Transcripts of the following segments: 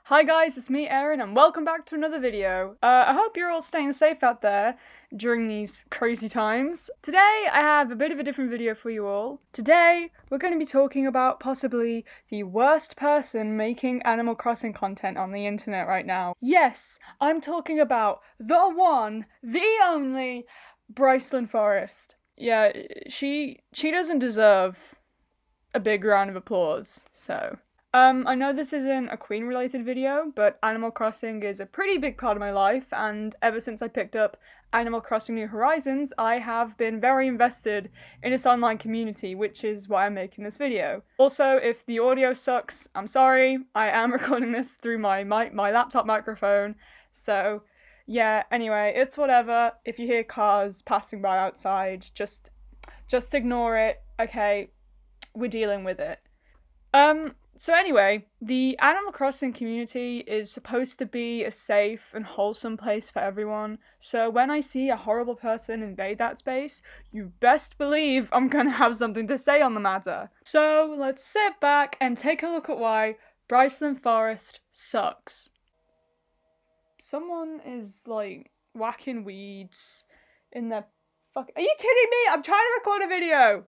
Hi guys, it's me Erin and welcome back to another video. I hope you're all staying safe out there during these crazy times. Today I have a bit of a different video for you all. Today we're going to be talking about possibly the worst person making Animal Crossing content on the internet right now. Yes, I'm talking about the one, the only, BRICLYN FOREST. Yeah, she doesn't deserve a big round of applause, so... I know this isn't a Queen related video, but Animal Crossing is a pretty big part of my life, and ever since I picked up Animal Crossing New Horizons, I have been very invested in its online community, which is why I'm making this video. Also, if the audio sucks, I'm sorry, I am recording this through my laptop microphone, so yeah, anyway, it's whatever. If you hear cars passing by outside, just ignore it, okay? We're dealing with it. So anyway, the Animal Crossing community is supposed to be a safe and wholesome place for everyone, so when I see a horrible person invade that space, you best believe I'm gonna have something to say on the matter. So let's sit back and take a look at why BRICLYN FOREST sucks. Someone is, like, whacking weeds in their fuck- Are you kidding me? I'm trying to record a video!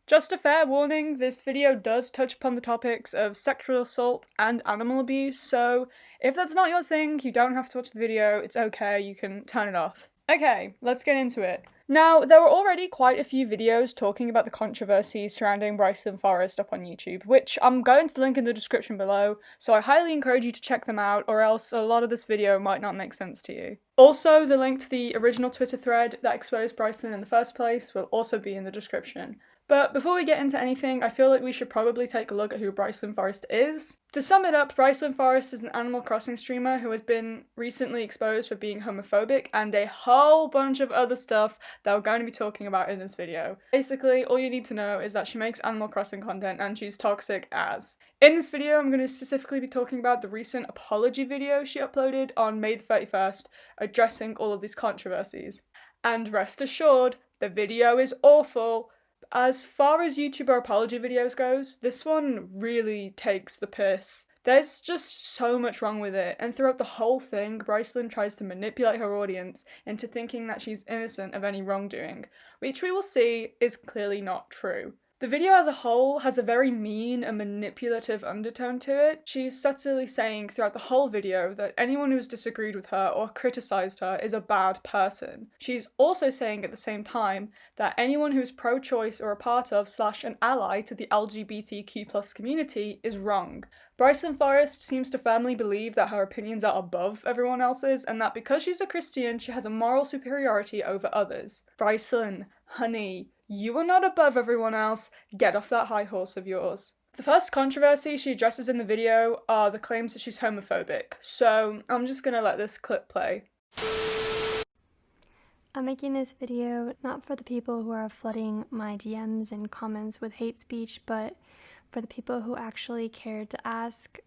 Just a fair warning, this video does touch upon the topics of sexual assault and animal abuse, so if that's not your thing, you don't have to watch the video, it's okay, you can turn it off. Okay, let's get into it. Now, there were already quite a few videos talking about the controversies surrounding BRICLYN FOREST up on YouTube, which I'm going to link in the description below, so I highly encourage you to check them out, or else a lot of this video might not make sense to you. Also, the link to the original Twitter thread that exposed BRICLYN in the first place will also be in the description. But before we get into anything, I feel like we should probably take a look at who BRICLYN FOREST is. To sum it up, BRICLYN FOREST is an Animal Crossing streamer who has been recently exposed for being homophobic and a whole bunch of other stuff that we're going to be talking about in this video. Basically, all you need to know is that she makes Animal Crossing content and she's toxic as. In this video, I'm going to specifically be talking about the recent apology video she uploaded on May the 31st, addressing all of these controversies. And rest assured, the video is awful. As far as YouTuber apology videos goes, this one really takes the piss. There's just so much wrong with it, and throughout the whole thing, BRICLYN tries to manipulate her audience into thinking that she's innocent of any wrongdoing, which we will see is clearly not true. The video as a whole has a very mean and manipulative undertone to it. She's subtly saying throughout the whole video that anyone who's disagreed with her or criticised her is a bad person. She's also saying at the same time that anyone who's pro-choice or a part of / an ally to the LGBTQ+ community is wrong. BRICLYN FOREST seems to firmly believe that her opinions are above everyone else's and that because she's a Christian, she has a moral superiority over others. BRICLYN, honey, you are not above everyone else, get off that high horse of yours. The first controversy she addresses in the video are the claims that she's homophobic, so I'm just gonna let this clip play. I'm making this video not for the people who are flooding my DMs and comments with hate speech, but for the people who actually cared to ask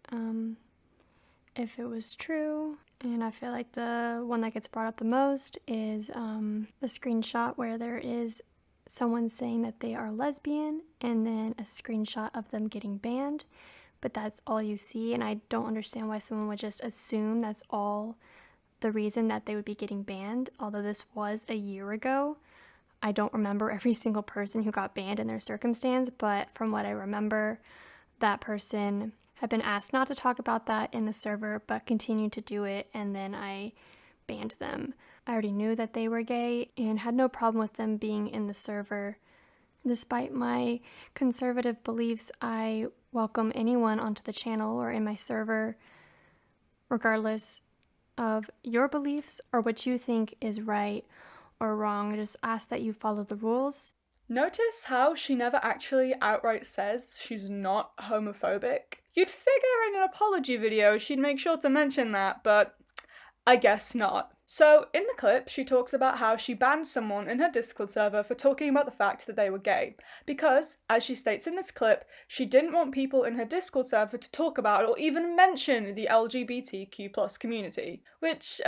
if it was true. And I feel like the one that gets brought up the most is the screenshot where there is someone saying that they are lesbian and then a screenshot of them getting banned, but that's all you see, and I don't understand why someone would just assume that's all the reason that they would be getting banned, although this was a year ago. I don't remember every single person who got banned and their circumstance, but from what I remember, that person had been asked not to talk about that in the server, but continued to do it, and then I banned them. I already knew that they were gay and had no problem with them being in the server. Despite my conservative beliefs, I welcome anyone onto the channel or in my server, regardless of your beliefs or what you think is right or wrong. I just ask that you follow the rules. Notice how she never actually outright says she's not homophobic? You'd figure in an apology video she'd make sure to mention that, but I guess not. So, in the clip, she talks about how she banned someone in her Discord server for talking about the fact that they were gay, because, as she states in this clip, she didn't want people in her Discord server to talk about or even mention the LGBTQ+ community, which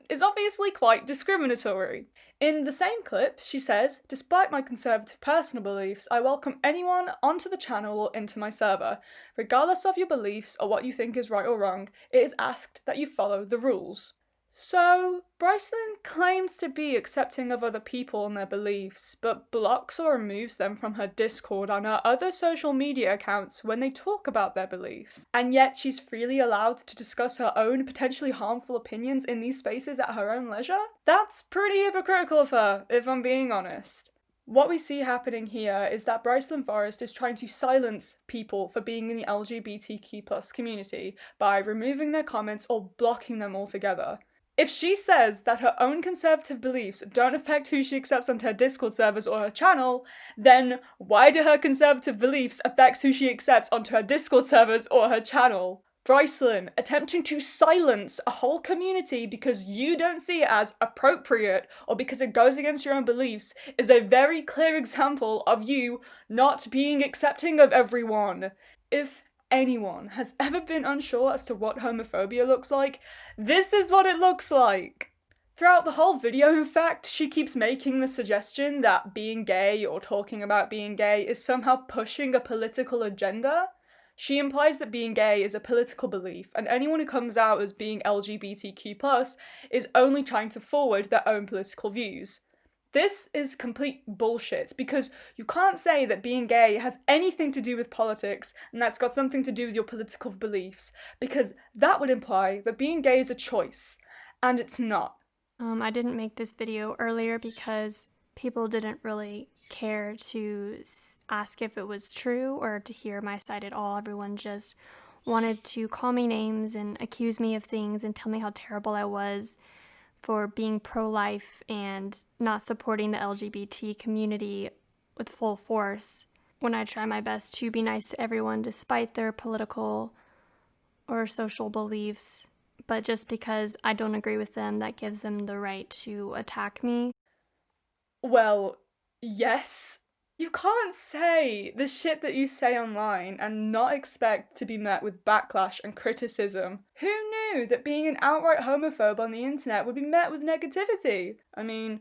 is obviously quite discriminatory. In the same clip, she says, "Despite my conservative personal beliefs, I welcome anyone onto the channel or into my server. Regardless of your beliefs or what you think is right or wrong, it is asked that you follow the rules." So, BRICLYN claims to be accepting of other people and their beliefs, but blocks or removes them from her Discord and her other social media accounts when they talk about their beliefs. And yet she's freely allowed to discuss her own potentially harmful opinions in these spaces at her own leisure? That's pretty hypocritical of her, if I'm being honest. What we see happening here is that BRICLYN Forest is trying to silence people for being in the LGBTQ+ community by removing their comments or blocking them altogether. If she says that her own conservative beliefs don't affect who she accepts onto her Discord servers or her channel, then why do her conservative beliefs affect who she accepts onto her Discord servers or her channel? BRICLYN, attempting to silence a whole community because you don't see it as appropriate or because it goes against your own beliefs, is a very clear example of you not being accepting of everyone. If anyone has ever been unsure as to what homophobia looks like, this is what it looks like. Throughout the whole video, in fact, she keeps making the suggestion that being gay or talking about being gay is somehow pushing a political agenda. She implies that being gay is a political belief, and anyone who comes out as being LGBTQ+ is only trying to forward their own political views. This is complete bullshit, because you can't say that being gay has anything to do with politics and that's got something to do with your political beliefs, because that would imply that being gay is a choice, and it's not. I didn't make this video earlier because people didn't really care to ask if it was true or to hear my side at all. Everyone just wanted to call me names and accuse me of things and tell me how terrible I was for being pro-life and not supporting the LGBT community with full force, when I try my best to be nice to everyone despite their political or social beliefs. But just because I don't agree with them, that gives them the right to attack me. Well, yes. You can't say the shit that you say online and not expect to be met with backlash and criticism. Who knew that being an outright homophobe on the internet would be met with negativity? I mean,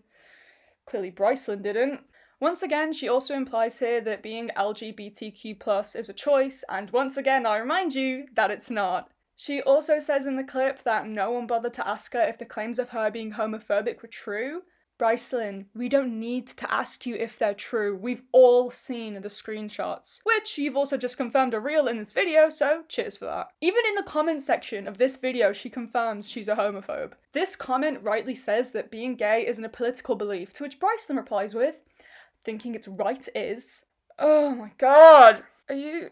clearly BRICLYN didn't. Once again, she also implies here that being LGBTQ+ is a choice, and once again I remind you that it's not. She also says in the clip that no one bothered to ask her if the claims of her being homophobic were true. BRICLYN, we don't need to ask you if they're true. We've all seen the screenshots, which you've also just confirmed are real in this video, so cheers for that. Even in the comment section of this video, she confirms she's a homophobe. This comment rightly says that being gay isn't a political belief, to which BRICLYN replies with, thinking it's right is. Oh my god! Are you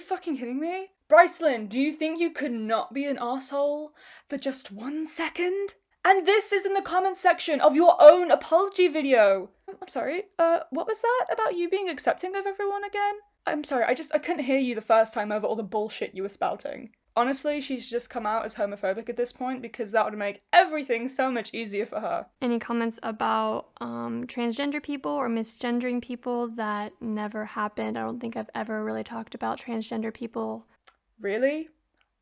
fucking kidding me? BRICLYN, do you think you could not be an asshole for just 1 second? And this is in the comment section of your own apology video. I'm sorry, what was that about you being accepting of everyone again? I'm sorry, I couldn't hear you the first time over all the bullshit you were spouting. Honestly, she's just come out as homophobic at this point because that would make everything so much easier for her. Any comments about transgender people or misgendering people? That never happened. I don't think I've ever really talked about transgender people. Really?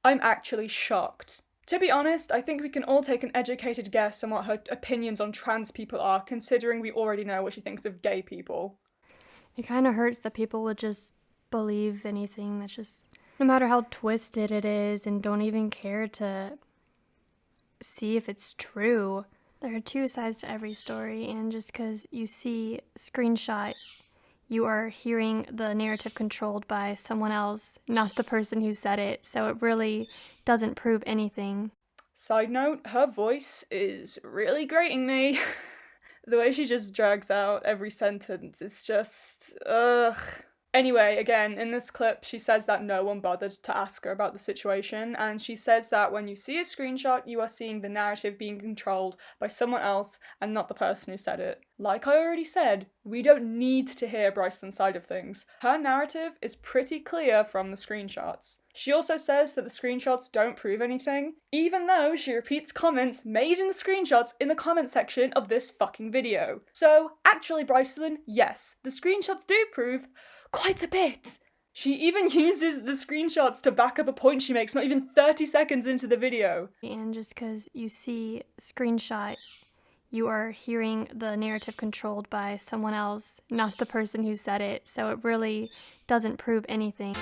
I'm actually shocked. To be honest, I think we can all take an educated guess on what her opinions on trans people are, considering we already know what she thinks of gay people. It kind of hurts that people would just believe anything that's just, no matter how twisted it is, and don't even care to see if it's true. There are two sides to every story, and just because you see a screenshot, you are hearing the narrative controlled by someone else, not the person who said it, so it really doesn't prove anything. Side note, her voice is really grating me. The way she just drags out every sentence is just, ugh. Anyway, again, in this clip, she says that no one bothered to ask her about the situation, and she says that when you see a screenshot, you are seeing the narrative being controlled by someone else and not the person who said it. Like I already said, we don't need to hear BRICLYN's side of things. Her narrative is pretty clear from the screenshots. She also says that the screenshots don't prove anything, even though she repeats comments made in the screenshots in the comment section of this fucking video. So, actually, BRICLYN, yes, the screenshots do prove quite a bit. She even uses the screenshots to back up a point she makes not even 30 seconds into the video. And just because you see screenshot, you are hearing the narrative controlled by someone else, not the person who said it, so it really doesn't prove anything.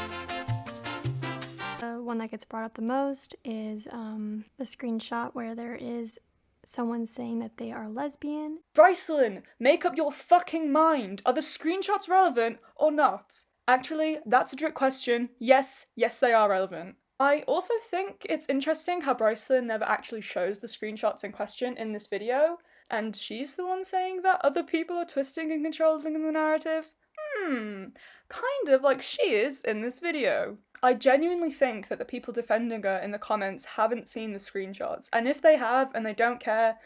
The one that gets brought up the most is the screenshot where there is someone saying that they are lesbian. BRICLYN, make up your fucking mind. Are the screenshots relevant or not? Actually, that's a trick question. Yes, they are relevant. I also think it's interesting how BRICLYN never actually shows the screenshots in question in this video, and she's the one saying that other people are twisting and controlling the narrative. Kind of like she is in this video. I genuinely think that the people defending her in the comments haven't seen the screenshots, and if they have and they don't care,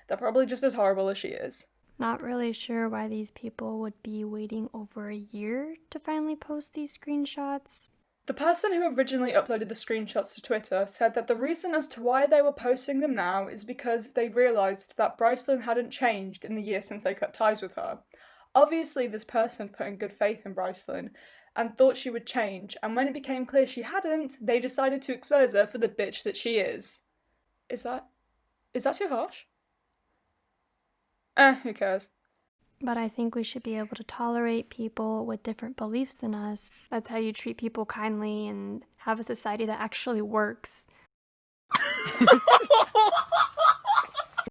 they're probably just as horrible as she is. Not really sure why these people would be waiting over a year to finally post these screenshots. The person who originally uploaded the screenshots to Twitter said that the reason as to why they were posting them now is because they realised that BRICLYN hadn't changed in the year since they cut ties with her. Obviously, this person put in good faith in BRICLYN and thought she would change, and when it became clear she hadn't, they decided to expose her for the bitch that she is. Is that too harsh? Who cares? But I think we should be able to tolerate people with different beliefs than us. That's how you treat people kindly and have a society that actually works.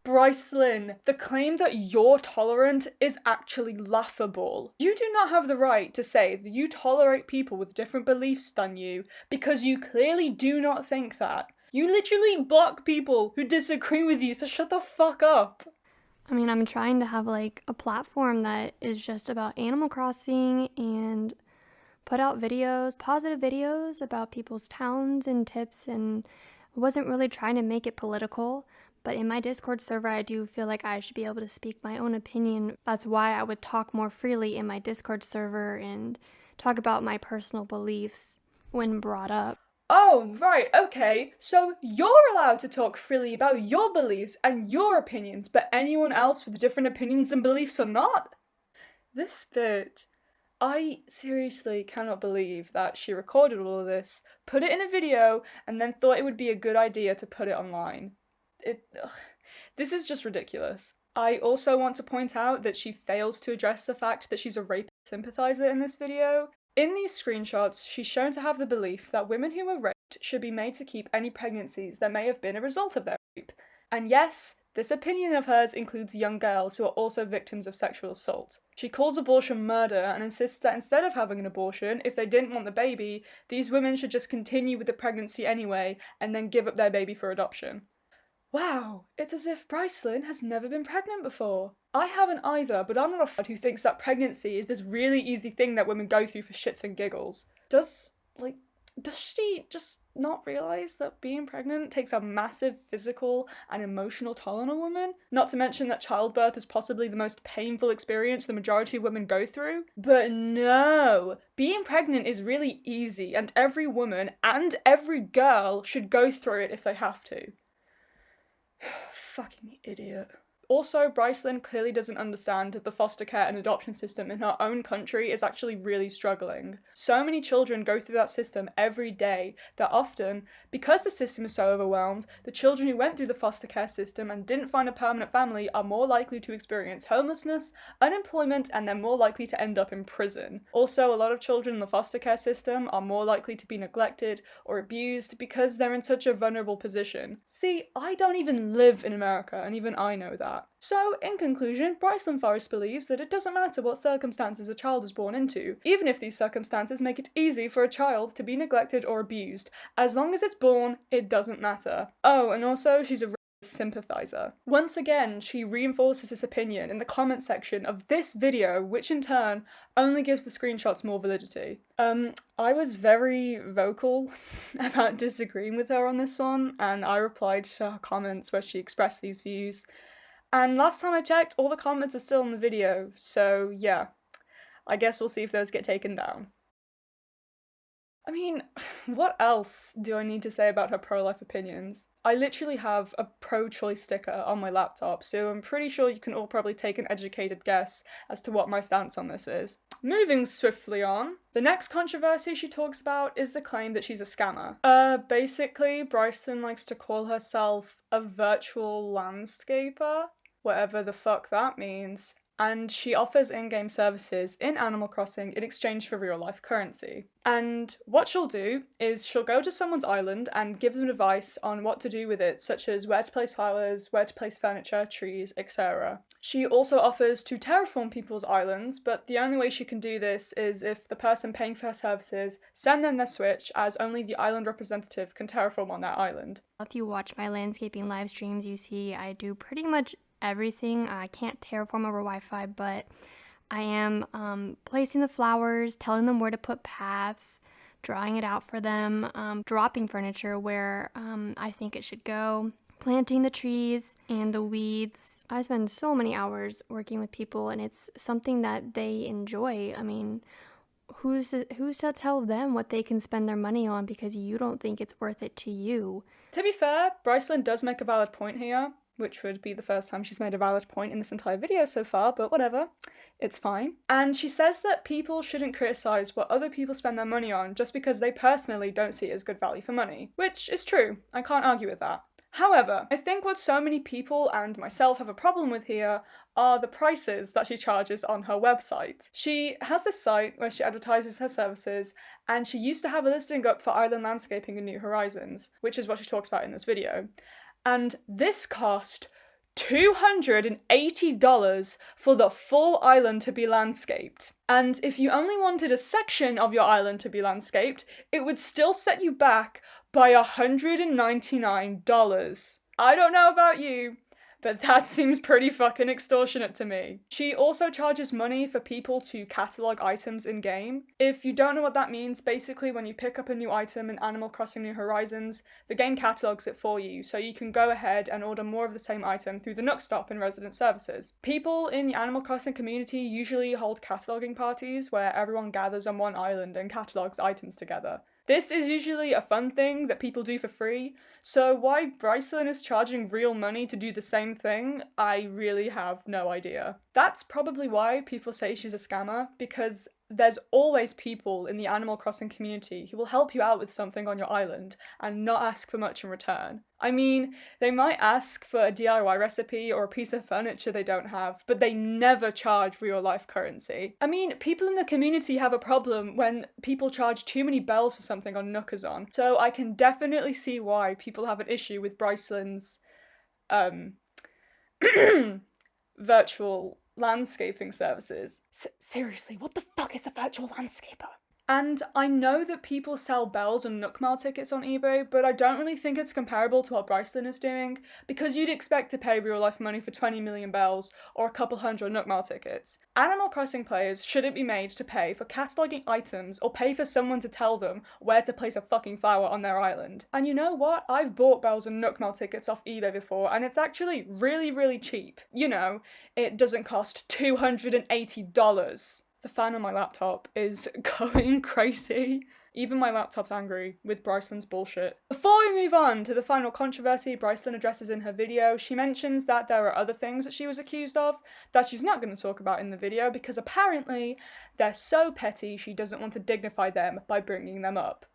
BRICLYN, the claim that you're tolerant is actually laughable. You do not have the right to say that you tolerate people with different beliefs than you because you clearly do not think that. You literally block people who disagree with you, so shut the fuck up. I mean, I'm trying to have like a platform that is just about Animal Crossing and put out videos, positive videos about people's towns and tips, and I wasn't really trying to make it political. But in my Discord server, I do feel like I should be able to speak my own opinion. That's why I would talk more freely in my Discord server and talk about my personal beliefs when brought up. Oh, right, okay. So you're allowed to talk freely about your beliefs and your opinions, but anyone else with different opinions and beliefs are not? This bitch. I seriously cannot believe that she recorded all of this, put it in a video, and then thought it would be a good idea to put it online. This is just ridiculous. I also want to point out that she fails to address the fact that she's a rape sympathiser in this video. In these screenshots, she's shown to have the belief that women who were raped should be made to keep any pregnancies that may have been a result of their rape. And yes, this opinion of hers includes young girls who are also victims of sexual assault. She calls abortion murder and insists that instead of having an abortion, if they didn't want the baby, these women should just continue with the pregnancy anyway and then give up their baby for adoption. Wow, it's as if BRICLYN has never been pregnant before. I haven't either, but I'm not a f*** who thinks that pregnancy is this really easy thing that women go through for shits and giggles. Does she just not realise that being pregnant takes a massive physical and emotional toll on a woman? Not to mention that childbirth is possibly the most painful experience the majority of women go through? But no! Being pregnant is really easy, and every woman and every girl should go through it if they have to. Fucking idiot. Also, BRICLYN clearly doesn't understand that the foster care and adoption system in her own country is actually really struggling. So many children go through that system every day that often, because the system is so overwhelmed, the children who went through the foster care system and didn't find a permanent family are more likely to experience homelessness, unemployment, and they're more likely to end up in prison. Also, a lot of children in the foster care system are more likely to be neglected or abused because they're in such a vulnerable position. See, I don't even live in America, and even I know that. So, in conclusion, BRICLYN Forest believes that it doesn't matter what circumstances a child is born into, even if these circumstances make it easy for a child to be neglected or abused. As long as it's born, it doesn't matter. Oh, and also, she's a sympathiser. Once again, she reinforces this opinion in the comment section of this video, which in turn only gives the screenshots more validity. I was very vocal about disagreeing with her on this one, and I replied to her comments where she expressed these views. And last time I checked, all the comments are still in the video, so yeah, I guess we'll see if those get taken down. I mean, what else do I need to say about her pro-life opinions? I literally have a pro-choice sticker on my laptop, so I'm pretty sure you can all probably take an educated guess as to what my stance on this is. Moving swiftly on, the next controversy she talks about is the claim that she's a scammer. Basically, BRICLYN likes to call herself a virtual landscaper, whatever the fuck that means, and she offers in-game services in Animal Crossing in exchange for real-life currency. And what she'll do is she'll go to someone's island and give them advice on what to do with it, such as where to place flowers, where to place furniture, trees, etc. She also offers to terraform people's islands, but the only way she can do this is if the person paying for her services send them their Switch, as only the island representative can terraform on that island. If you watch my landscaping live streams, you see I do pretty much everything. I can't terraform over Wi-Fi, but I am placing the flowers, telling them where to put paths, drawing it out for them, dropping furniture where I think it should go, planting the trees and the weeds. I spend so many hours working with people, and it's something that they enjoy. I mean, who's to tell them what they can spend their money on because you don't think it's worth it to you? To be fair, BRICLYN does make a valid point here, which would be the first time she's made a valid point in this entire video so far, but whatever, it's fine. And she says that people shouldn't criticise what other people spend their money on just because they personally don't see it as good value for money, which is true, I can't argue with that. However, I think what so many people and myself have a problem with here are the prices that she charges on her website. She has this site where she advertises her services, and she used to have a listing up for island landscaping in New Horizons, which is what she talks about in this video. And this cost $280 for the full island to be landscaped. And if you only wanted a section of your island to be landscaped, it would still set you back by $199. I don't know about you, but that seems pretty fucking extortionate to me. She also charges money for people to catalogue items in-game. If you don't know what that means, basically when you pick up a new item in Animal Crossing New Horizons, the game catalogues it for you, so you can go ahead and order more of the same item through the Nook stop in resident services. People in the Animal Crossing community usually hold cataloguing parties where everyone gathers on one island and catalogues items together. This is usually a fun thing that people do for free, so why BRICLYN is charging real money to do the same thing, I really have no idea. That's probably why people say she's a scammer, because there's always people in the Animal Crossing community who will help you out with something on your island and not ask for much in return. I mean, they might ask for a DIY recipe or a piece of furniture they don't have, but they never charge real-life currency. I mean, people in the community have a problem when people charge too many bells for something on Nookazon, so I can definitely see why people have an issue with BRICLYN's virtual landscaping services. Seriously, what the fuck is a virtual landscaper? And I know that people sell bells and Nook Mile tickets on eBay, but I don't really think it's comparable to what BRICLYN is doing, because you'd expect to pay real life money for 20 million bells or a couple hundred Nook Mile tickets. Animal Crossing players shouldn't be made to pay for cataloguing items or pay for someone to tell them where to place a fucking flower on their island. And you know what? I've bought bells and Nook Mile tickets off eBay before, and it's actually really, really cheap. You know, it doesn't cost $280. The fan on my laptop is going crazy. Even my laptop's angry with BRICLYN's bullshit. Before we move on to the final controversy BRICLYN addresses in her video, she mentions that there are other things that she was accused of that she's not going to talk about in the video because apparently they're so petty she doesn't want to dignify them by bringing them up.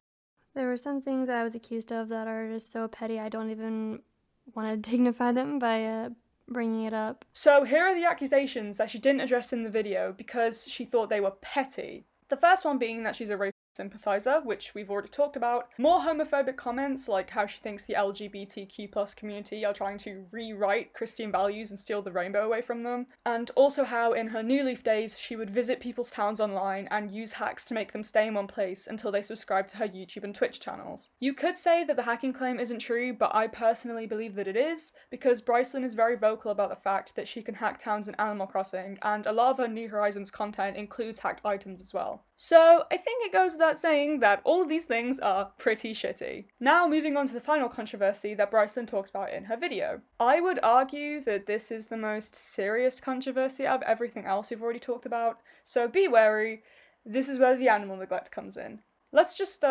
There were some things that I was accused of that are just so petty I don't even want to dignify them by bringing it up. So here are the accusations that she didn't address in the video because she thought they were petty. The first one being that she's a rapist. sympathiser, which we've already talked about, more homophobic comments like how she thinks the LGBTQ+ community are trying to rewrite Christian values and steal the rainbow away from them, and also how in her New Leaf days she would visit people's towns online and use hacks to make them stay in one place until they subscribed to her YouTube and Twitch channels. You could say that the hacking claim isn't true, but I personally believe that it is, because BRICLYN is very vocal about the fact that she can hack towns in Animal Crossing, and a lot of her New Horizons content includes hacked items as well. So I think it goes without saying that all of these things are pretty shitty. Now moving on to the final controversy that BRICLYN talks about in her video. I would argue that this is the most serious controversy out of everything else we've already talked about, so be wary, this is where the animal neglect comes in. Let's just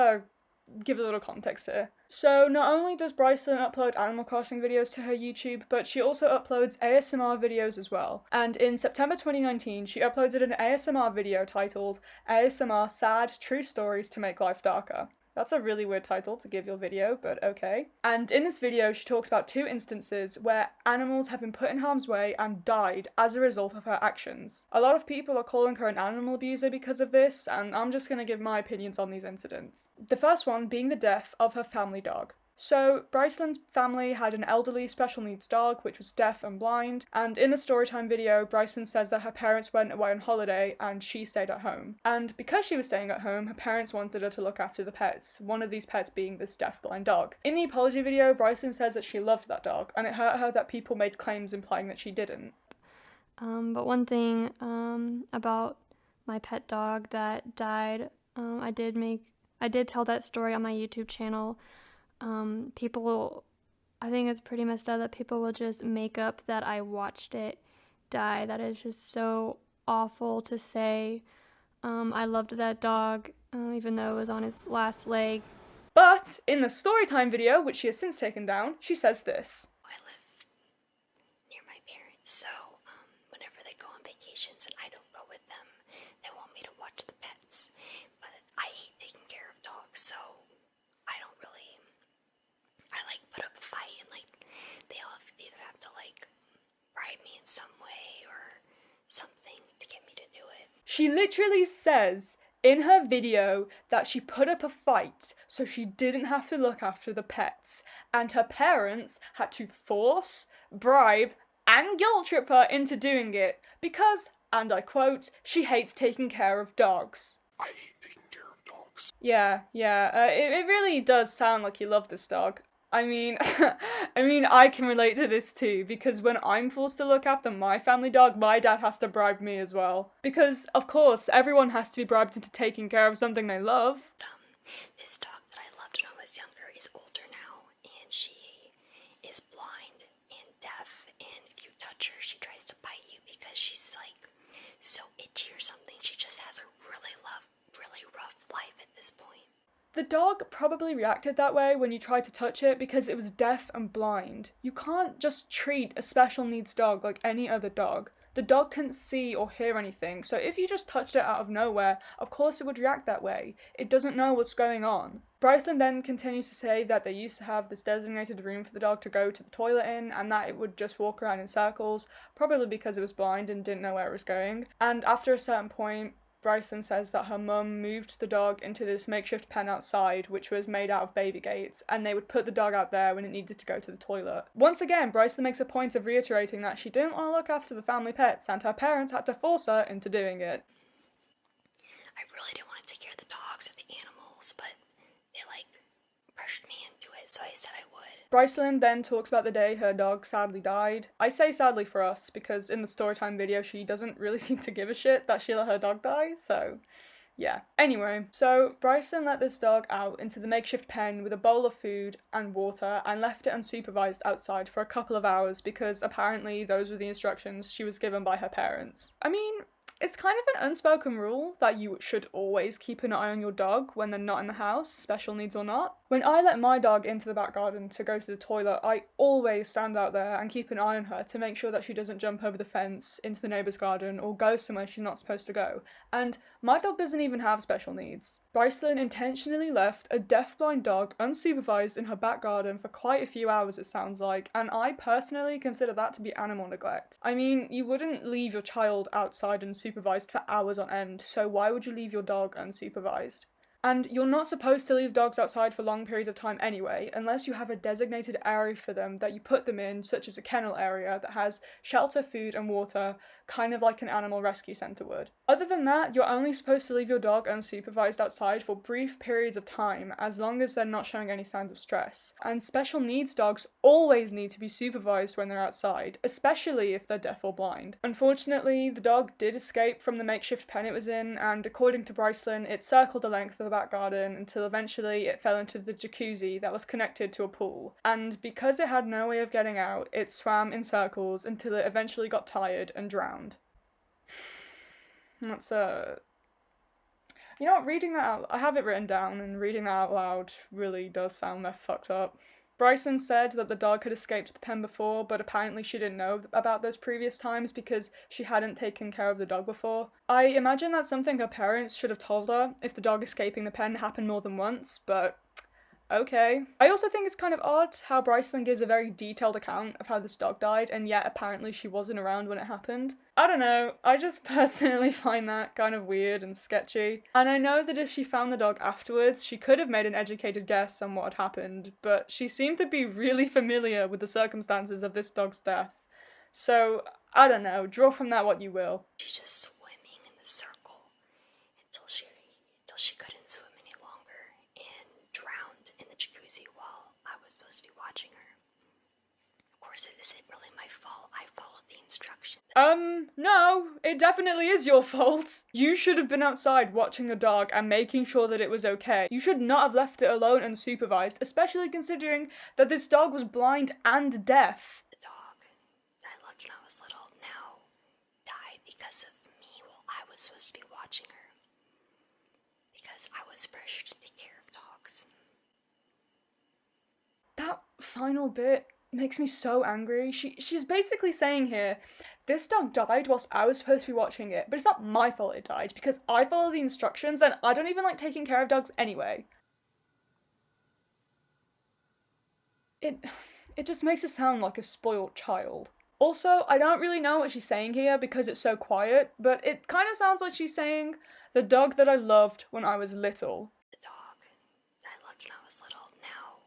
give a little context here. So not only does BRICLYN upload Animal Crossing videos to her YouTube, but she also uploads ASMR videos as well. And in September 2019, she uploaded an ASMR video titled ASMR Sad True Stories to Make Life Darker. That's a really weird title to give your video, but okay. And in this video, she talks about 2 instances where animals have been put in harm's way and died as a result of her actions. A lot of people are calling her an animal abuser because of this, and I'm just gonna give my opinions on these incidents. The first one being the death of her family dog. So, BRICLYN's family had an elderly special needs dog which was deaf and blind, and in the storytime video, BRICLYN says that her parents went away on holiday and she stayed at home. And because she was staying at home, her parents wanted her to look after the pets, one of these pets being this deaf-blind dog. In the apology video, BRICLYN says that she loved that dog, and it hurt her that people made claims implying that she didn't. But one thing about my pet dog that died, I did tell that story on my YouTube channel. I think it's pretty messed up that people will just make up that I watched it die. That is just so awful to say. I loved that dog, even though it was on its last leg. But in the storytime video, which she has since taken down, she says this. I live near my parents, so whenever they go on vacations and I don't go with them, they want me to watch the pets. But I hate taking care of dogs, so I don't really, put up a fight and they'll either have to bribe me in some way or something to get me to do it. She literally says in her video that she put up a fight so she didn't have to look after the pets, and her parents had to force, bribe, and guilt trip her into doing it because, and I quote, she hates taking care of dogs. I hate taking care of dogs. Yeah, it really does sound like you love this dog. I mean, I can relate to this too, because when I'm forced to look after my family dog, my dad has to bribe me as well. Because, of course, everyone has to be bribed into taking care of something they love. This dog that I loved when I was younger is older now, and she is blind and deaf, and if you touch her, she tries to bite you because she's so itchy or something. She just has a really rough life at this point. The dog probably reacted that way when you tried to touch it because it was deaf and blind. You can't just treat a special needs dog like any other dog. The dog can't see or hear anything, so if you just touched it out of nowhere, of course it would react that way. It doesn't know what's going on. BRICLYN then continues to say that they used to have this designated room for the dog to go to the toilet in, and that it would just walk around in circles, probably because it was blind and didn't know where it was going. And after a certain point, BRICLYN says that her mum moved the dog into this makeshift pen outside, which was made out of baby gates, and they would put the dog out there when it needed to go to the toilet. Once again, BRICLYN makes a point of reiterating that she didn't want to look after the family pets, and her parents had to force her into doing it. I really didn't want to take care of the dogs or the animals, but they pressured me into it, so I said I would. BRICLYN then talks about the day her dog sadly died. I say sadly for us, because in the storytime video she doesn't really seem to give a shit that she let her dog die, so yeah. Anyway, so BRICLYN let this dog out into the makeshift pen with a bowl of food and water and left it unsupervised outside for a couple of hours because apparently those were the instructions she was given by her parents. I mean, it's kind of an unspoken rule that you should always keep an eye on your dog when they're not in the house, special needs or not. When I let my dog into the back garden to go to the toilet, I always stand out there and keep an eye on her to make sure that she doesn't jump over the fence into the neighbour's garden or go somewhere she's not supposed to go. And my dog doesn't even have special needs. BRICLYN intentionally left a deaf-blind dog unsupervised in her back garden for quite a few hours, it sounds like, and I personally consider that to be animal neglect. I mean, you wouldn't leave your child outside unsupervised for hours on end, so why would you leave your dog unsupervised? And you're not supposed to leave dogs outside for long periods of time anyway, unless you have a designated area for them that you put them in, such as a kennel area that has shelter, food, and water, kind of like an animal rescue centre would. Other than that, you're only supposed to leave your dog unsupervised outside for brief periods of time, as long as they're not showing any signs of stress. And special needs dogs always need to be supervised when they're outside, especially if they're deaf or blind. Unfortunately, the dog did escape from the makeshift pen it was in, and according to BRICLYN, it circled the length of the back garden until eventually it fell into the jacuzzi that was connected to a pool. And because it had no way of getting out, it swam in circles until it eventually got tired and drowned. That's you know what, reading that out, I have it written down, and reading that out loud really does sound that fucked up. BRICLYN said that the dog had escaped the pen before, but apparently she didn't know about those previous times because she hadn't taken care of the dog before. I imagine that's something her parents should have told her if the dog escaping the pen happened more than once, but okay. I also think it's kind of odd how BRICLYN gives a very detailed account of how this dog died, and yet apparently she wasn't around when it happened. I don't know, I just personally find that kind of weird and sketchy. And I know that if she found the dog afterwards, she could have made an educated guess on what had happened, but she seemed to be really familiar with the circumstances of this dog's death. So, I don't know, draw from that what you will. She's just swimming in the circle until she couldn't swim any longer and drowned in the jacuzzi while I was supposed to be watching her. Of course, it isn't really my fault. I followed the instructions. No, it definitely is your fault. You should have been outside watching the dog and making sure that it was okay. You should not have left it alone unsupervised, especially considering that this dog was blind and deaf. The dog I loved when I was little now died because of me while I was supposed to be watching her. Because I was pressured to take care of dogs. That final bit makes me so angry. She's basically saying here, this dog died whilst I was supposed to be watching it, but it's not my fault it died because I follow the instructions and I don't even like taking care of dogs anyway. It just makes it sound like a spoiled child. Also, I don't really know what she's saying here because it's so quiet, but it kind of sounds like she's saying, the dog that I loved when I was little. The dog I loved when I was little now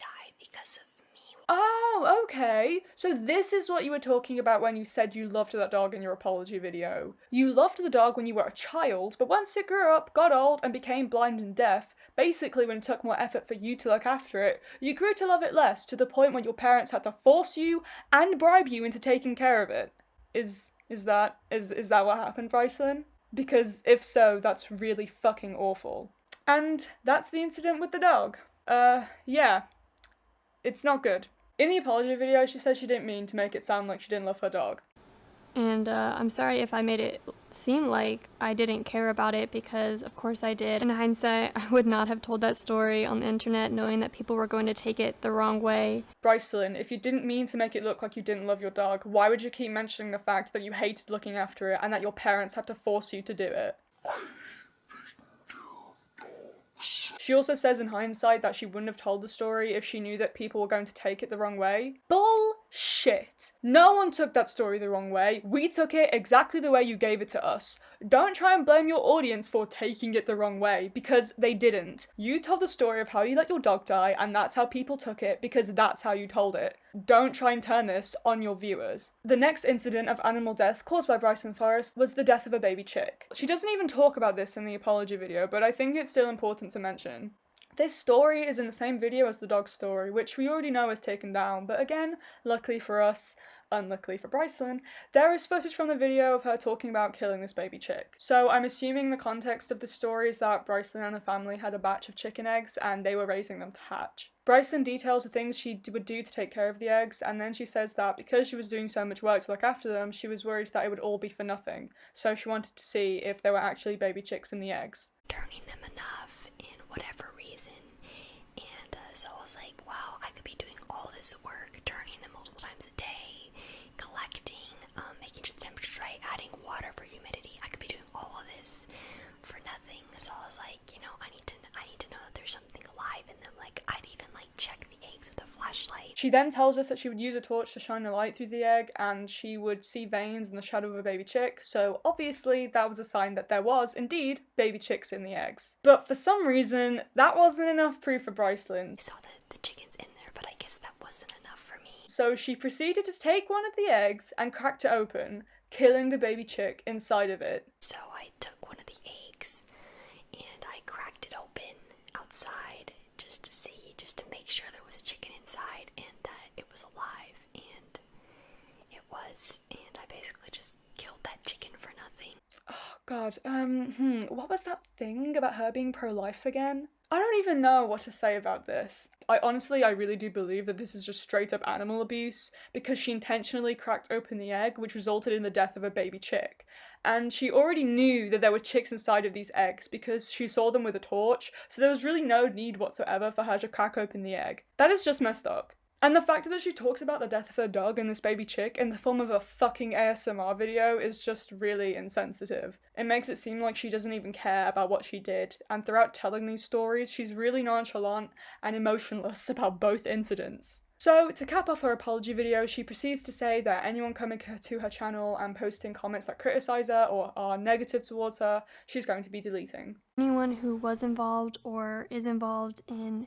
died because of me. Oh, okay. So this is what you were talking about when you said you loved that dog in your apology video. You loved the dog when you were a child, but once it grew up, got old, and became blind and deaf, basically when it took more effort for you to look after it, you grew to love it less, to the point where your parents had to force you and bribe you into taking care of it. Is that what happened, BRICLYN? Because if so, that's really fucking awful. And that's the incident with the dog. Yeah. It's not good. In the apology video, she said she didn't mean to make it sound like she didn't love her dog. And I'm sorry if I made it seem like I didn't care about it, because of course I did. In hindsight, I would not have told that story on the internet knowing that people were going to take it the wrong way. BRICLYN, if you didn't mean to make it look like you didn't love your dog, why would you keep mentioning the fact that you hated looking after it and that your parents had to force you to do it? She also says in hindsight that she wouldn't have told the story if she knew that people were going to take it the wrong way. Bullshit! No one took that story the wrong way. We took it exactly the way you gave it to us. Don't try and blame your audience for taking it the wrong way, because they didn't. You told the story of how you let your dog die, and that's how people took it, because that's how you told it. Don't try and turn this on your viewers. The next incident of animal death caused by BRICLYN Forest was the death of a baby chick. She doesn't even talk about this in the apology video, but I think it's still important to mention. This story is in the same video as the dog story, which we already know is taken down, but again, luckily for us, unluckily for BRICLYN, there is footage from the video of her talking about killing this baby chick. So I'm assuming the context of the story is that BRICLYN and her family had a batch of chicken eggs and they were raising them to hatch. BRICLYN details the things she would do to take care of the eggs, and then she says that because she was doing so much work to look after them, she was worried that it would all be for nothing, so she wanted to see if there were actually baby chicks in the eggs. Turning them enough in whatever reason, and so I was like, wow, I could be doing all this work, turning them multiple times a day, collecting, making sure the temperature's right, adding water for humidity. I could be doing all of this for nothing. So I was like, I need to know that there's something alive in them. Like, I'd even check the eggs with a flashlight. She then tells us that she would use a torch to shine a light through the egg, and she would see veins in the shadow of a baby chick, so obviously that was a sign that there was, indeed, baby chicks in the eggs. But for some reason, that wasn't enough proof for BRICLYN. I saw the chickens in there, but I guess that wasn't enough for me. So she proceeded to take one of the eggs and cracked it open, killing the baby chick inside of it. So I took one of the eggs and I cracked it open outside just to make sure there was a chicken inside and that it was alive, and it was, and I basically just killed that chicken for nothing. Oh god, what was that thing about her being pro-life again? I don't even know what to say about this. I really do believe that this is just straight up animal abuse, because she intentionally cracked open the egg, which resulted in the death of a baby chick. And she already knew that there were chicks inside of these eggs because she saw them with a torch, so there was really no need whatsoever for her to crack open the egg. That is just messed up. And the fact that she talks about the death of her dog and this baby chick in the form of a fucking ASMR video is just really insensitive. It makes it seem like she doesn't even care about what she did, and throughout telling these stories, she's really nonchalant and emotionless about both incidents. So, to cap off her apology video, she proceeds to say that anyone coming to her channel and posting comments that criticise her or are negative towards her, she's going to be deleting. Anyone who was involved or is involved in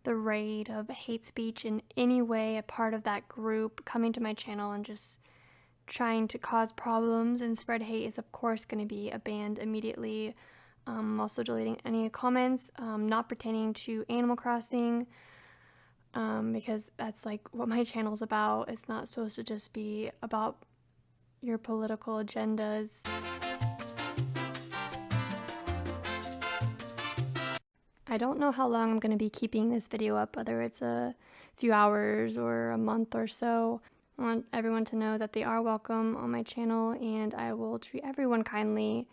the raid of hate speech in any way, a part of that group, coming to my channel and just trying to cause problems and spread hate is of course going to be banned immediately. Also deleting any comments not pertaining to Animal Crossing, because that's like what my channel's about. It's not supposed to just be about your political agendas. I don't know how long I'm going to be keeping this video up, whether it's a few hours or a month or so. I want everyone to know that they are welcome on my channel and I will treat everyone kindly.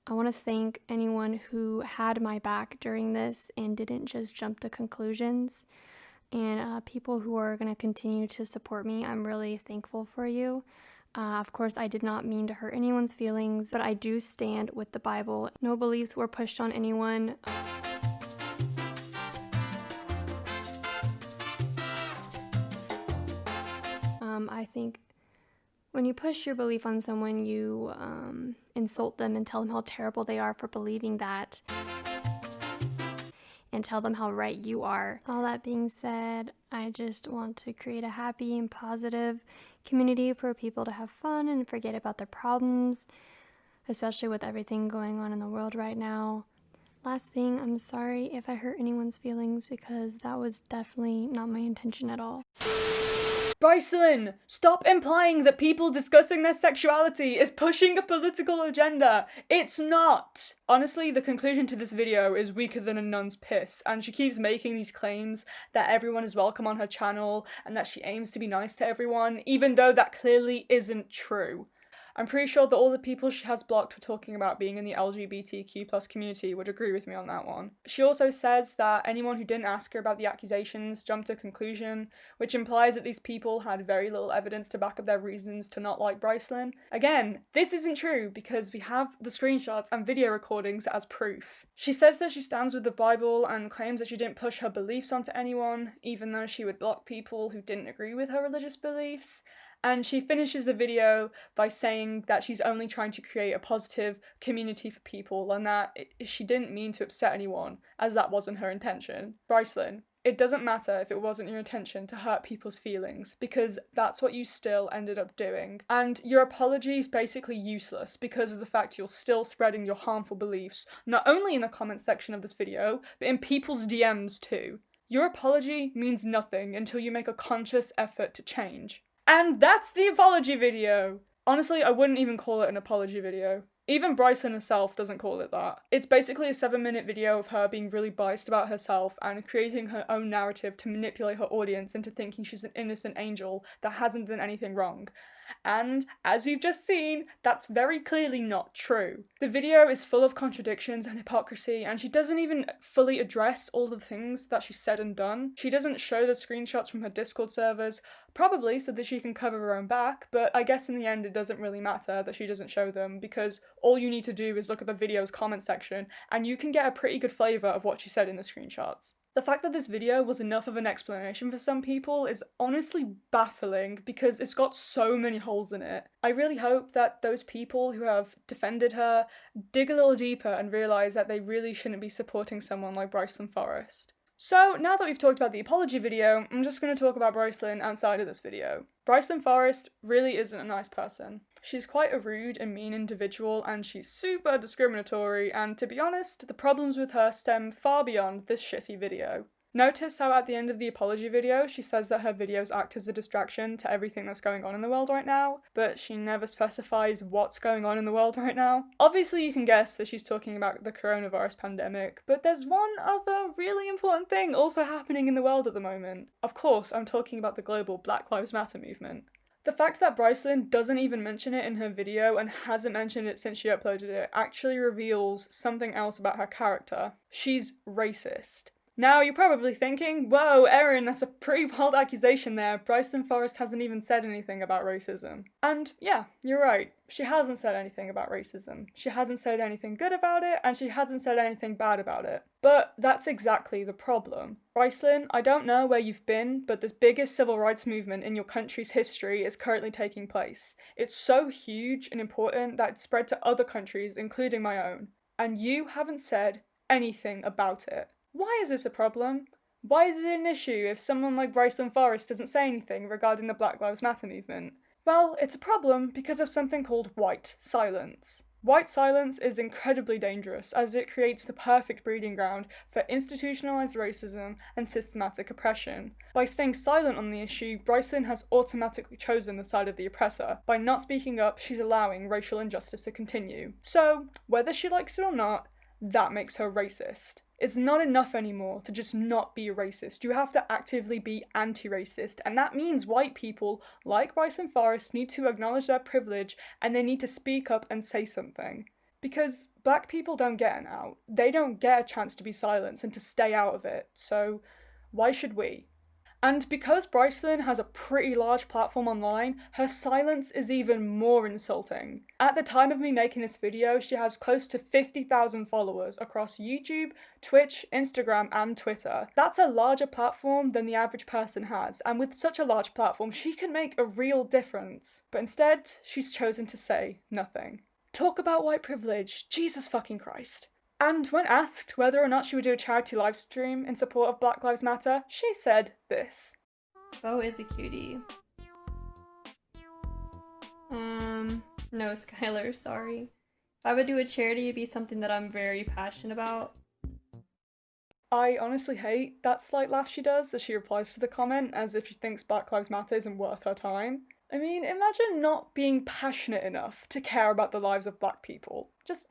I want to thank anyone who had my back during this and didn't just jump to conclusions. And people who are going to continue to support me, I'm really thankful for you. Of course, I did not mean to hurt anyone's feelings, but I do stand with the Bible. No beliefs were pushed on anyone. I think when you push your belief on someone, you insult them and tell them how terrible they are for believing that, and tell them how right you are. All that being said, I just want to create a happy and positive community for people to have fun and forget about their problems, especially with everything going on in the world right now. Last thing, I'm sorry if I hurt anyone's feelings because that was definitely not my intention at all. BRICLYN, stop implying that people discussing their sexuality is pushing a political agenda. It's not. Honestly, the conclusion to this video is weaker than a nun's piss, and she keeps making these claims that everyone is welcome on her channel and that she aims to be nice to everyone, even though that clearly isn't true. I'm pretty sure that all the people she has blocked for talking about being in the LGBTQ+ community would agree with me on that one. She also says that anyone who didn't ask her about the accusations jumped to a conclusion, which implies that these people had very little evidence to back up their reasons to not like BRICLYN. Again, this isn't true because we have the screenshots and video recordings as proof. She says that she stands with the Bible and claims that she didn't push her beliefs onto anyone, even though she would block people who didn't agree with her religious beliefs. And she finishes the video by saying that she's only trying to create a positive community for people and that she didn't mean to upset anyone, as that wasn't her intention. BRICLYN, it doesn't matter if it wasn't your intention to hurt people's feelings, because that's what you still ended up doing. And your apology is basically useless because of the fact you're still spreading your harmful beliefs, not only in the comment section of this video, but in people's DMs too. Your apology means nothing until you make a conscious effort to change. And that's the apology video! Honestly, I wouldn't even call it an apology video. Even BRICLYN herself doesn't call it that. It's basically a 7-minute video of her being really biased about herself and creating her own narrative to manipulate her audience into thinking she's an innocent angel that hasn't done anything wrong. And, as you've just seen, that's very clearly not true. The video is full of contradictions and hypocrisy, and she doesn't even fully address all the things that she said and done. She doesn't show the screenshots from her Discord servers, probably so that she can cover her own back, but I guess in the end it doesn't really matter that she doesn't show them, because all you need to do is look at the video's comment section, and you can get a pretty good flavour of what she said in the screenshots. The fact that this video was enough of an explanation for some people is honestly baffling because it's got so many holes in it. I really hope that those people who have defended her dig a little deeper and realise that they really shouldn't be supporting someone like BRICLYN FOREST. So now that we've talked about the apology video, I'm just going to talk about BRICLYN outside of this video. BRICLYN FOREST really isn't a nice person. She's quite a rude and mean individual, and she's super discriminatory, and to be honest, the problems with her stem far beyond this shitty video. Notice how at the end of the apology video, she says that her videos act as a distraction to everything that's going on in the world right now, but she never specifies what's going on in the world right now. Obviously, you can guess that she's talking about the coronavirus pandemic, but there's one other really important thing also happening in the world at the moment. Of course, I'm talking about the global Black Lives Matter movement. The fact that BRICLYN doesn't even mention it in her video and hasn't mentioned it since she uploaded it actually reveals something else about her character. She's racist. Now, you're probably thinking, whoa, Erin, that's a pretty wild accusation there. BRICLYN FOREST hasn't even said anything about racism. And yeah, you're right. She hasn't said anything about racism. She hasn't said anything good about it, and she hasn't said anything bad about it. But that's exactly the problem. BRICLYN, I don't know where you've been, but this biggest civil rights movement in your country's history is currently taking place. It's so huge and important that it's spread to other countries, including my own. And you haven't said anything about it. Why is this a problem? Why is it an issue if someone like BRICLYN FOREST doesn't say anything regarding the Black Lives Matter movement? Well, it's a problem because of something called white silence. White silence is incredibly dangerous as it creates the perfect breeding ground for institutionalized racism and systematic oppression. By staying silent on the issue, BRICLYN has automatically chosen the side of the oppressor. By not speaking up, she's allowing racial injustice to continue. So, whether she likes it or not, that makes her racist. It's not enough anymore to just not be a racist. You have to actively be anti-racist, and that means white people, like BRICLYN FOREST, need to acknowledge their privilege and they need to speak up and say something. Because black people don't get an out. They don't get a chance to be silenced and to stay out of it, so why should we? And because BRICLYN has a pretty large platform online, her silence is even more insulting. At the time of me making this video, she has close to 50,000 followers across YouTube, Twitch, Instagram, and Twitter. That's a larger platform than the average person has, and with such a large platform, she can make a real difference. But instead, she's chosen to say nothing. Talk about white privilege, Jesus fucking Christ. And when asked whether or not she would do a charity livestream in support of Black Lives Matter, she said this. Bo is a cutie. No, Skylar, sorry. If I would do a charity, it'd be something that I'm very passionate about. I honestly hate that slight laugh she does as she replies to the comment as if she thinks Black Lives Matter isn't worth her time. I mean, imagine not being passionate enough to care about the lives of black people. Just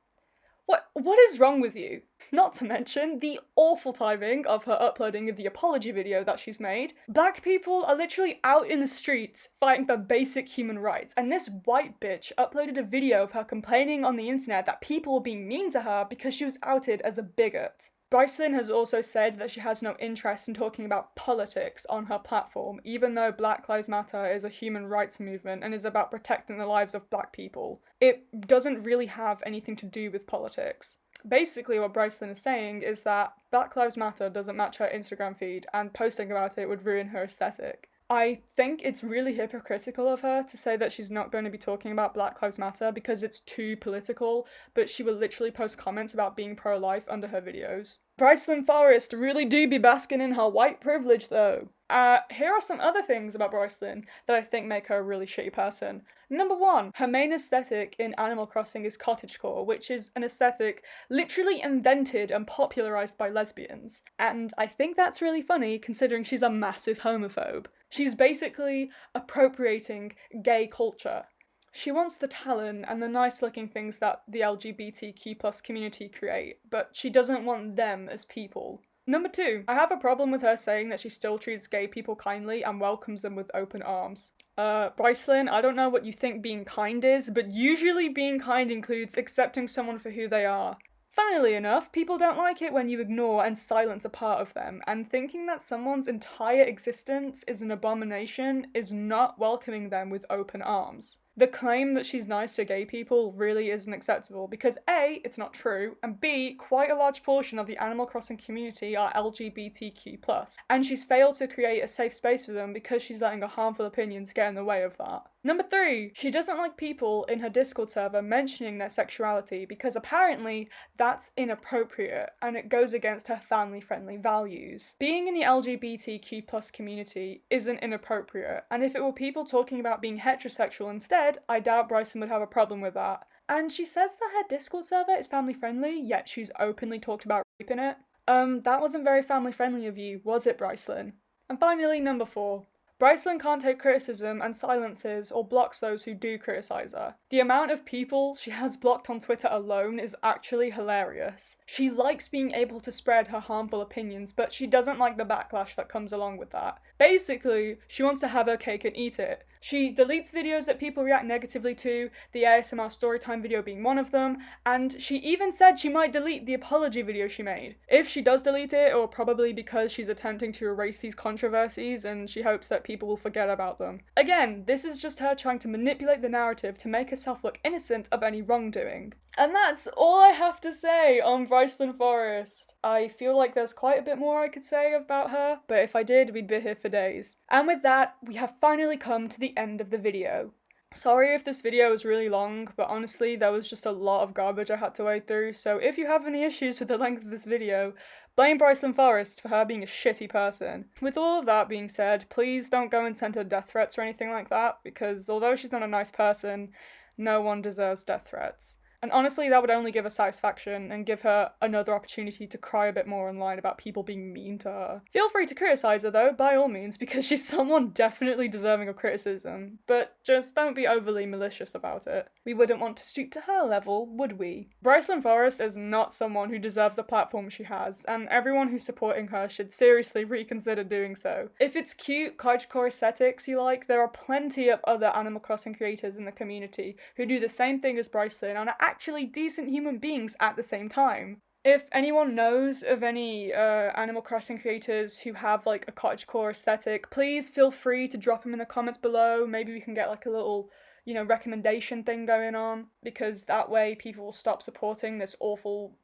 What is wrong with you? Not to mention the awful timing of her uploading of the apology video that she's made. Black people are literally out in the streets fighting for basic human rights, and this white bitch uploaded a video of her complaining on the internet that people were being mean to her because she was outed as a bigot. BRICLYN has also said that she has no interest in talking about politics on her platform, even though Black Lives Matter is a human rights movement and is about protecting the lives of black people. It doesn't really have anything to do with politics. Basically, what BRICLYN is saying is that Black Lives Matter doesn't match her Instagram feed, and posting about it would ruin her aesthetic. I think it's really hypocritical of her to say that she's not going to be talking about Black Lives Matter because it's too political, but she will literally post comments about being pro-life under her videos. BRICLYN FOREST really do be basking in her white privilege though. Here are some other things about BRICLYN that I think make her a really shitty person. Number one, her main aesthetic in Animal Crossing is cottagecore, which is an aesthetic literally invented and popularized by lesbians. And I think that's really funny considering she's a massive homophobe. She's basically appropriating gay culture. She wants the talent and the nice looking things that the LGBTQ+ community create, but she doesn't want them as people. Number two, I have a problem with her saying that she still treats gay people kindly and welcomes them with open arms. BRICLYN, I don't know what you think being kind is, but usually being kind includes accepting someone for who they are. Funnily enough, people don't like it when you ignore and silence a part of them, and thinking that someone's entire existence is an abomination is not welcoming them with open arms. The claim that she's nice to gay people really isn't acceptable because A, it's not true, and B, quite a large portion of the Animal Crossing community are LGBTQ+, and she's failed to create a safe space for them because she's letting her harmful opinions get in the way of that. Number 3, she doesn't like people in her Discord server mentioning their sexuality because apparently that's inappropriate and it goes against her family-friendly values. Being in the LGBTQ+ community isn't inappropriate, and if it were people talking about being heterosexual instead, I doubt BRICLYN would have a problem with that. And she says that her Discord server is family-friendly, yet she's openly talked about rape in it. That wasn't very family-friendly of you, was it, BRICLYN? And finally, number 4. BRICLYN can't take criticism and silences or blocks those who do criticise her. The amount of people she has blocked on Twitter alone is actually hilarious. She likes being able to spread her harmful opinions, but she doesn't like the backlash that comes along with that. Basically, she wants to have her cake and eat it. She deletes videos that people react negatively to, the ASMR storytime video being one of them, and she even said she might delete the apology video she made. If she does delete it, it will probably because she's attempting to erase these controversies and she hopes that people will forget about them. Again, this is just her trying to manipulate the narrative to make herself look innocent of any wrongdoing. And that's all I have to say on BRICLYN Forest. I feel like there's quite a bit more I could say about her, but if I did, we'd be here for days. And with that, we have finally come to the end of the video. Sorry if this video was really long, but honestly, there was just a lot of garbage I had to wade through, so if you have any issues with the length of this video, blame BRICLYN Forest for her being a shitty person. With all of that being said, please don't go and send her death threats or anything like that, because although she's not a nice person, no one deserves death threats. And honestly, that would only give her satisfaction and give her another opportunity to cry a bit more online about people being mean to her. Feel free to criticize her though, by all means, because she's someone definitely deserving of criticism, but just don't be overly malicious about it. We wouldn't want to stoop to her level, would we? BRICLYN Forest is not someone who deserves the platform she has, and everyone who's supporting her should seriously reconsider doing so. If it's cute, cottagecore aesthetics you like, there are plenty of other Animal Crossing creators in the community who do the same thing as BRICLYN and are actually decent human beings at the same time. If anyone knows of any Animal Crossing creators who have like a cottagecore aesthetic, please feel free to drop them in the comments below. Maybe we can get like a little, recommendation thing going on, because that way people will stop supporting this awful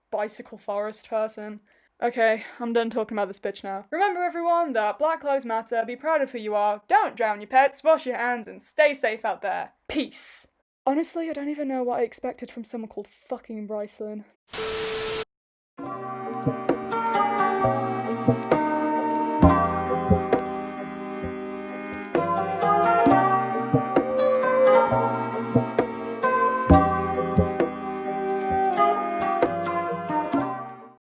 bicycle forest person. Okay, I'm done talking about this bitch now. Remember everyone that Black Lives Matter, be proud of who you are, don't drown your pets, wash your hands, and stay safe out there. Peace. Honestly, I don't even know what I expected from someone called fucking BRICLYN.